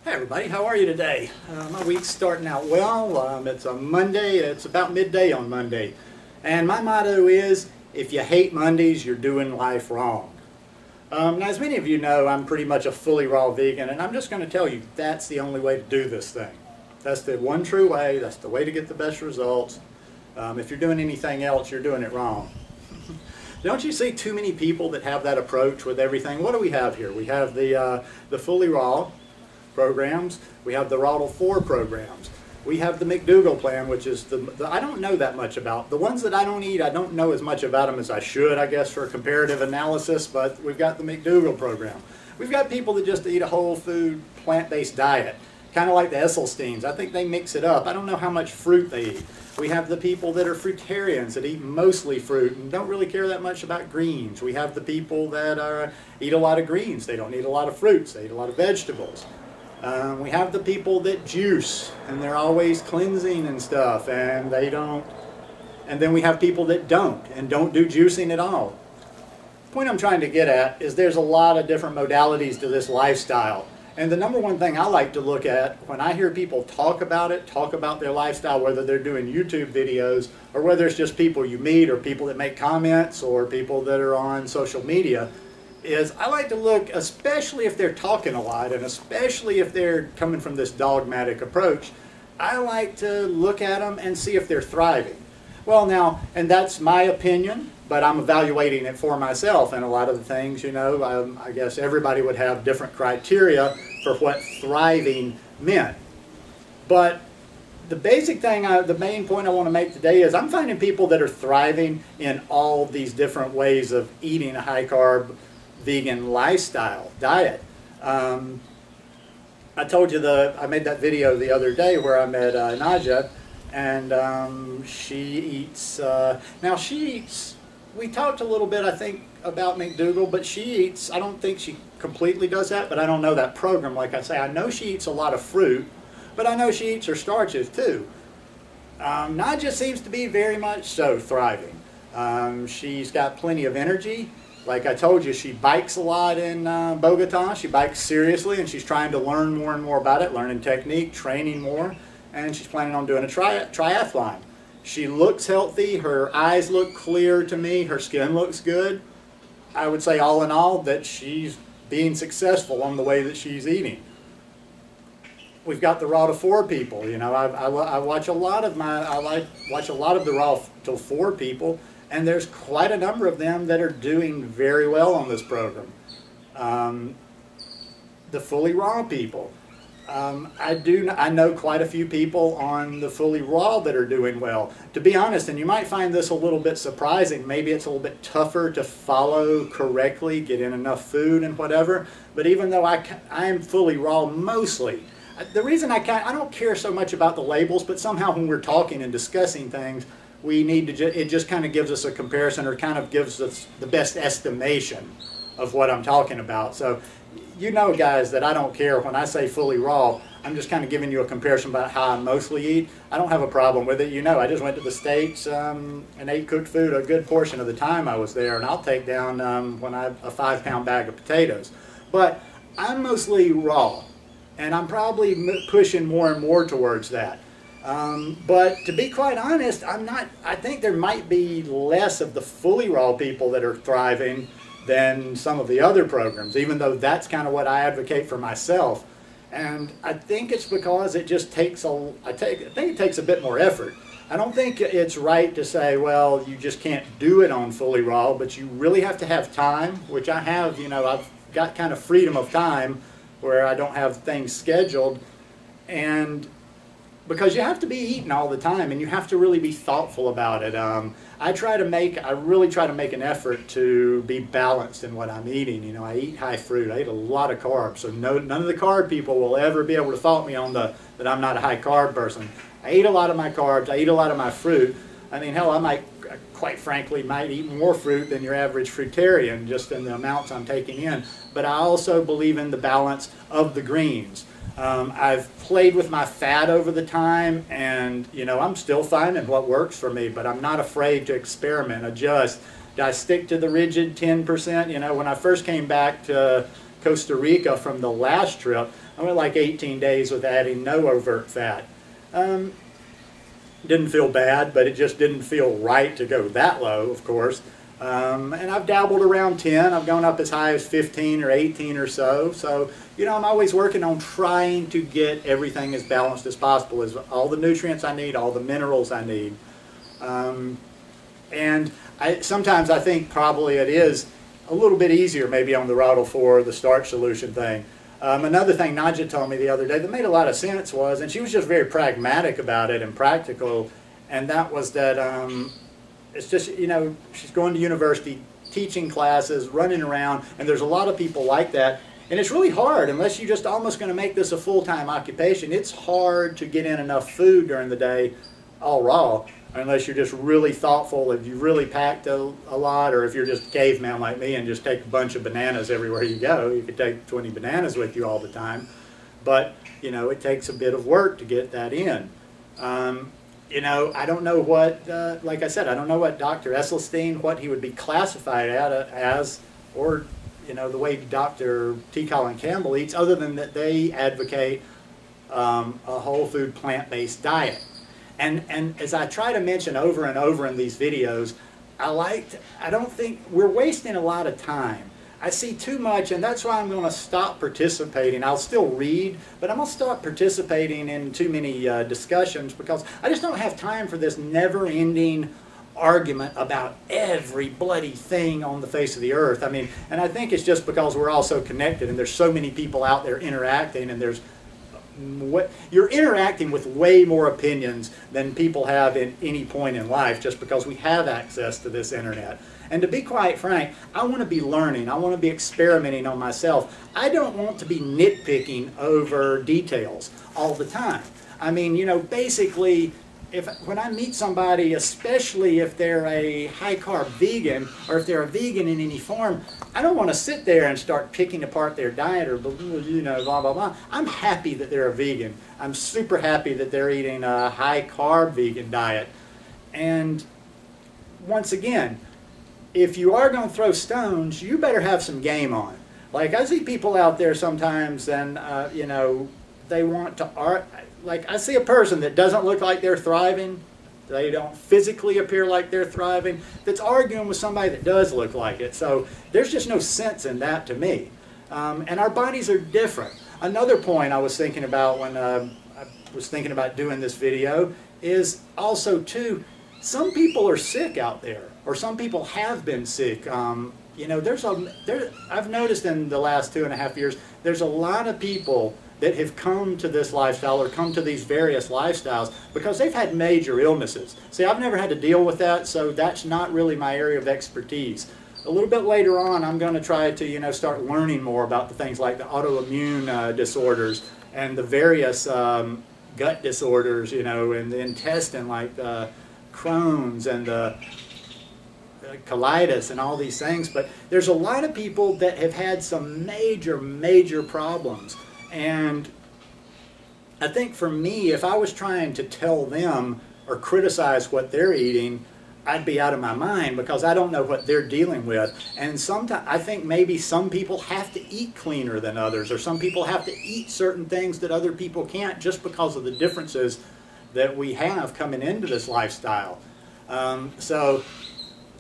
Hey everybody, how are you today? My week's starting out well. It's a Monday, it's about midday on Monday. And my motto is, if you hate Mondays, you're doing life wrong. Now as many of you know, I'm pretty much a fully raw vegan, and I'm just going to tell you, that's the only way to do this thing. That's the one true way, that's the way to get the best results. If you're doing anything else, you're doing it wrong. Don't you see too many people that have that approach with everything? What do we have here? We have the fully raw programs, we have the Raw to 4 programs, we have the McDougall plan, which is I don't know that much about. The ones that I don't eat, I don't know as much about them as I should, I guess, for comparative analysis, but we've got the McDougall program. We've got people that just eat a whole food, plant-based diet, kind of like the Esselstyns. I think they mix it up. I don't know how much fruit they eat. We have the people that are fruitarians that eat mostly fruit and don't really care that much about greens. We have the people that eat a lot of greens. They don't eat a lot of fruits. They eat a lot of vegetables. We have the people that juice, and they're always cleansing and stuff, and they don't. And then we have people that don't, and don't do juicing at all. The point I'm trying to get at is there's a lot of different modalities to this lifestyle. And the number one thing I like to look at when I hear people talk about their lifestyle, whether they're doing YouTube videos, or whether it's just people you meet, or people that make comments, or people that are on social media, is I like to look, especially if they're talking a lot, and especially if they're coming from this dogmatic approach, I like to look at them and see if they're thriving. Well now, and that's my opinion, but I'm evaluating it for myself, and a lot of the things, you know, I guess everybody would have different criteria for what thriving meant. But the basic thing, the main point I want to make today is I'm finding people that are thriving in all these different ways of eating a high-carb, vegan lifestyle, diet. I told you I made that video the other day where I met Nadja, and she eats, we talked a little bit, I think, about McDougall, but she eats, I don't think she completely does that, but I don't know that program. Like I say, I know she eats a lot of fruit, but I know she eats her starches too. Nadja seems to be very much so thriving. She's got plenty of energy. Like I told you, she bikes a lot in Bogota. She bikes seriously, and she's trying to learn more and more about it, learning technique, training more, and she's planning on doing a triathlon. She looks healthy, her eyes look clear to me, her skin looks good. I would say all in all that she's being successful on the way that she's eating. We've got the Raw to 4 people. You know, I watch a lot of watch a lot of the Raw to 4 people, and there's quite a number of them that are doing very well on this program. The fully raw people. I know quite a few people on the fully raw that are doing well. To be honest, and you might find this a little bit surprising, maybe it's a little bit tougher to follow correctly, get in enough food and whatever, but even though I am fully raw mostly, the reason I don't care so much about the labels, but somehow when we're talking and discussing things, we need to it just kind of gives us a comparison, or kind of gives us the best estimation of what I'm talking about. So you know, guys, that I don't care when I say fully raw. I'm just kind of giving you a comparison about how I mostly eat. I don't have a problem with it. You know, I just went to the States and ate cooked food a good portion of the time I was there, and I'll take down when I have a 5-pound bag of potatoes. But I'm mostly raw, and I'm probably pushing more and more towards that. But to be quite honest, I think there might be less of the fully raw people that are thriving than some of the other programs, even though that's kind of what I advocate for myself. And I think it's because it just takes I think it takes a bit more effort. I don't think it's right to say, well, you just can't do it on fully raw, but you really have to have time, which I have. You know, I've got kind of freedom of time where I don't have things scheduled, and because you have to be eating all the time, and you have to really be thoughtful about it. I really try to make an effort to be balanced in what I'm eating. You know, I eat high fruit. I eat a lot of carbs, so none of the carb people will ever be able to fault me on that I'm not a high carb person. I eat a lot of my carbs. I eat a lot of my fruit. I mean, hell, quite frankly, might eat more fruit than your average fruitarian, just in the amounts I'm taking in. But I also believe in the balance of the greens. I've played with my fat over the time, and you know, I'm still finding what works for me, but I'm not afraid to experiment, adjust. I stick to the rigid 10%. You know, when I first came back to Costa Rica from the last trip. I went like 18 days with adding no overt fat. Didn't feel bad, but it just didn't feel right to go that low, of course. And I've dabbled around 10. I've gone up as high as 15 or 18 or so. So, you know, I'm always working on trying to get everything as balanced as possible, as all the nutrients I need, all the minerals I need. And sometimes I think probably it is a little bit easier maybe on the Rodel 4, the starch solution thing. Another thing Nadja told me the other day that made a lot of sense was, and she was just very pragmatic about it and practical, and that was that it's just, you know, she's going to university, teaching classes, running around, and there's a lot of people like that. And it's really hard, unless you're just almost going to make this a full-time occupation. It's hard to get in enough food during the day, all raw, unless you're just really thoughtful, if you really packed a lot, or if you're just a caveman like me and just take a bunch of bananas everywhere you go. You could take 20 bananas with you all the time. But, you know, it takes a bit of work to get that in. You know, I don't know what, like I said, I don't know what Dr. Esselstyn, what he would be classified as, or, you know, the way Dr. T. Colin Campbell eats, other than that they advocate a whole food plant-based diet. And as I try to mention over and over in these videos, I don't think we're wasting a lot of time. I see too much, and that's why I'm going to stop participating. I'll still read, but I'm going to stop participating in too many discussions, because I just don't have time for this never-ending argument about every bloody thing on the face of the earth. I mean, and I think it's just because we're all so connected, and there's so many people out there interacting, and you're interacting with way more opinions than people have in any point in life, just because we have access to this internet. And to be quite frank, I want to be learning. I want to be experimenting on myself. I don't want to be nitpicking over details all the time. I mean, you know, basically, when I meet somebody, especially if they're a high-carb vegan, or if they're a vegan in any form, I don't want to sit there and start picking apart their diet, or, you know, blah, blah, blah. I'm happy that they're a vegan. I'm super happy that they're eating a high-carb vegan diet. And once again, if you are going to throw stones, you better have some game on. Like, I see people out there sometimes, and, you know, they want to like, I see a person that doesn't look like they're thriving, they don't physically appear like they're thriving, that's arguing with somebody that does look like it. So there's just no sense in that to me. And our bodies are different. Another point I was thinking about when I was thinking about doing this video is also, too, some people are sick out there, or some people have been sick. You know, I've noticed in the last 2.5 years, there's a lot of people that have come to this lifestyle, or come to these various lifestyles, because they've had major illnesses. See, I've never had to deal with that, so that's not really my area of expertise. A little bit later on, I'm going to try to, you know, start learning more about the things like the autoimmune disorders, and the various gut disorders, you know, in the intestine, like Crohn's and colitis and all these things. But there's a lot of people that have had some major problems. And I think for me, if I was trying to tell them or criticize what they're eating, I'd be out of my mind, because I don't know what they're dealing with. And sometimes I think maybe some people have to eat cleaner than others, or some people have to eat certain things that other people can't, just because of the differences that we have coming into this lifestyle. So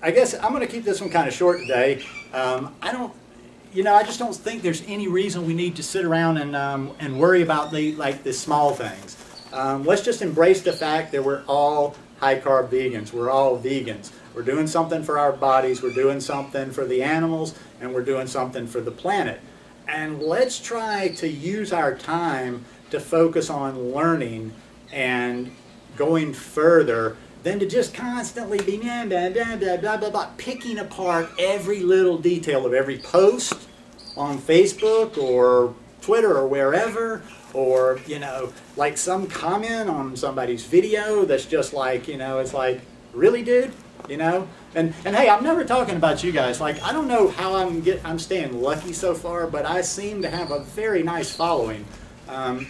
I guess I'm going to keep this one kind of short today. I just don't think there's any reason we need to sit around and worry about the small things. Let's just embrace the fact that we're all high-carb vegans. We're all vegans. We're doing something for our bodies, we're doing something for the animals, and we're doing something for the planet. And let's try to use our time to focus on learning and going further than to just constantly be blah, blah, blah, blah, blah, blah, picking apart every little detail of every post on Facebook or Twitter or wherever, or, you know, like some comment on somebody's video that's just like, you know, it's like, really, dude? You know? And hey, I'm never talking about you guys. Like, I don't know how I'm staying lucky so far, but I seem to have a very nice following. I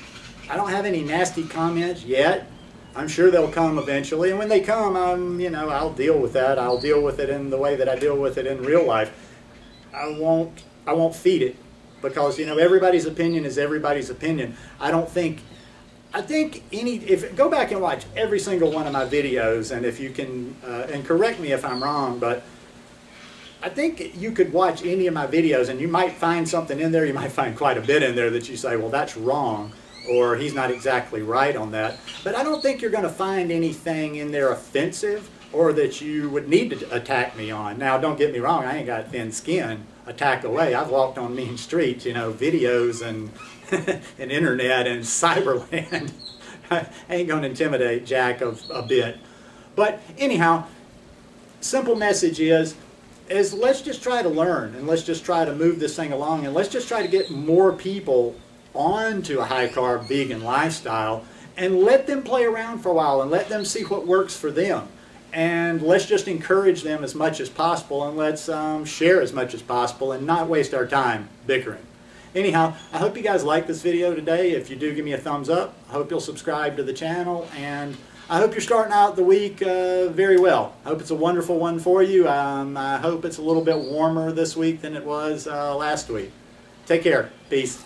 don't have any nasty comments yet. I'm sure they'll come eventually, and when they come, I'll deal with that. I'll deal with it in the way that I deal with it in real life. I won't feed it, because, you know, everybody's opinion is everybody's opinion. Go back and watch every single one of my videos, and if you can, and correct me if I'm wrong, but I think you could watch any of my videos and you might find something in there, you might find quite a bit in there that you say, well, that's wrong, or he's not exactly right on that. But I don't think you're going to find anything in there offensive or that you would need to attack me on. Now, don't get me wrong, I ain't got thin skin. Attack away. I've walked on mean streets, you know, videos and and internet and cyberland. I ain't going to intimidate Jack a bit. But anyhow, simple message is let's just try to learn, and let's just try to move this thing along, and let's just try to get more people onto a high-carb vegan lifestyle, and let them play around for a while and let them see what works for them. And let's just encourage them as much as possible, and let's share as much as possible and not waste our time bickering. Anyhow, I hope you guys liked this video today. If you do, give me a thumbs up. I hope you'll subscribe to the channel, and I hope you're starting out the week very well. I hope it's a wonderful one for you. I hope it's a little bit warmer this week than it was last week. Take care. Peace.